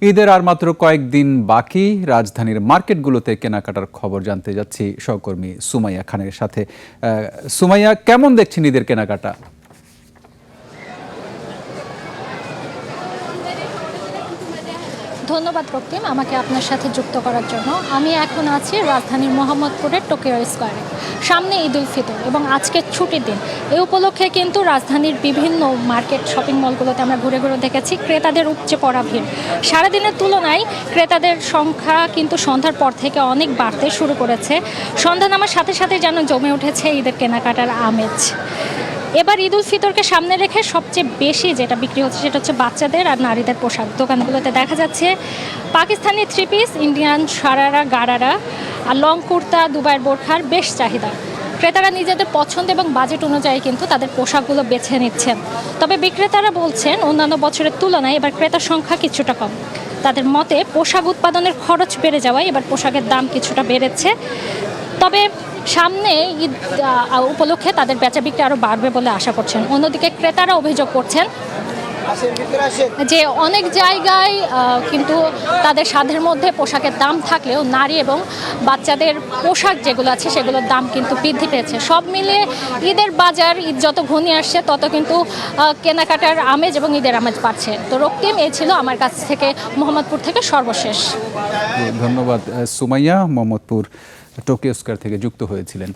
ঈদের আর মাত্র কয়েকদিন বাকি। রাজধানীর মার্কেটগুলোতে কেনাকাটার খবর জানতে যাচ্ছি সহকর্মী সুমাইয়া খানের সাথে। সুমাইয়া, কেমন দেখছেন ঈদের কেনাকাটা? ধন্যবাদ রক্তিম, আমাকে আপনার সাথে যুক্ত করার জন্য। আমি এখন আছি রাজধানীর মোহাম্মদপুরের টোকিও স্কোয়ারে। সামনে ঈদ উল ফিতর এবং আজকের ছুটির দিন। এই উপলক্ষে কিন্তু রাজধানীর বিভিন্ন মার্কেট শপিং মলগুলোতে আমরা ঘুরে ঘুরে দেখেছি ক্রেতাদের উপচে পড়া ভিড়। সারাদিনের তুলনায় ক্রেতাদের সংখ্যা কিন্তু সন্ধ্যার পর থেকে অনেক বাড়তে শুরু করেছে। সন্ধ্যা নামার সাথে সাথে যেন জমে উঠেছে ঈদের কেনাকাটার আমেজ। এবার ঈদ উল ফিতরকে সামনে রেখে সবচেয়ে বেশি যেটা বিক্রি হচ্ছে সেটা হচ্ছে বাচ্চাদের আর নারীদের পোশাক। দোকানগুলোতে দেখা যাচ্ছে Pakistani three piece, Indian sharara, gharara আর লং কুর্তা, দুবাইয়ের বোরখার বেশ চাহিদা। ক্রেতারা নিজেদের পছন্দ এবং বাজেট অনুযায়ী কিন্তু তাদের পোশাকগুলো বেছে নিচ্ছেন। তবে বিক্রেতারা বলছেন অন্যান্য বছরের তুলনায় এবার ক্রেতার সংখ্যা কিছুটা কম। তাদের মতে পোশাক উৎপাদনের খরচ বেড়ে যাওয়ায় এবার পোশাকের দাম কিছুটা বেড়েছে। তবে সামনে ঈদ উপলক্ষে তাদের বেচা বিক্রি আরও বাড়বে বলে আশা করছেন। অন্যদিকে ক্রেতারা অভিযোগ করছেন যে অনেক জায়গায় কিন্তু তাদের সাধ্যের মধ্যে পোশাকের দাম থাকলেও নারী এবং বাচ্চাদের পোশাক যেগুলো আছে সেগুলোর দাম কিন্তু বৃদ্ধি পেয়েছে। সব মিলিয়ে ঈদের বাজার, ঈদ যত ঘনিয়ে আসছে তত কিন্তু কেনাকাটার আমেজ এবং ঈদের আমেজ বাড়ছে। তো রক্তিম, এই ছিল আমার কাছ থেকে মোহাম্মদপুর থেকে সর্বশেষ। ধন্যবাদ সুমাইয়া। মোহাম্মদপুর টোকিও স্কোয়ার থেকে যুক্ত হয়েছিলেন।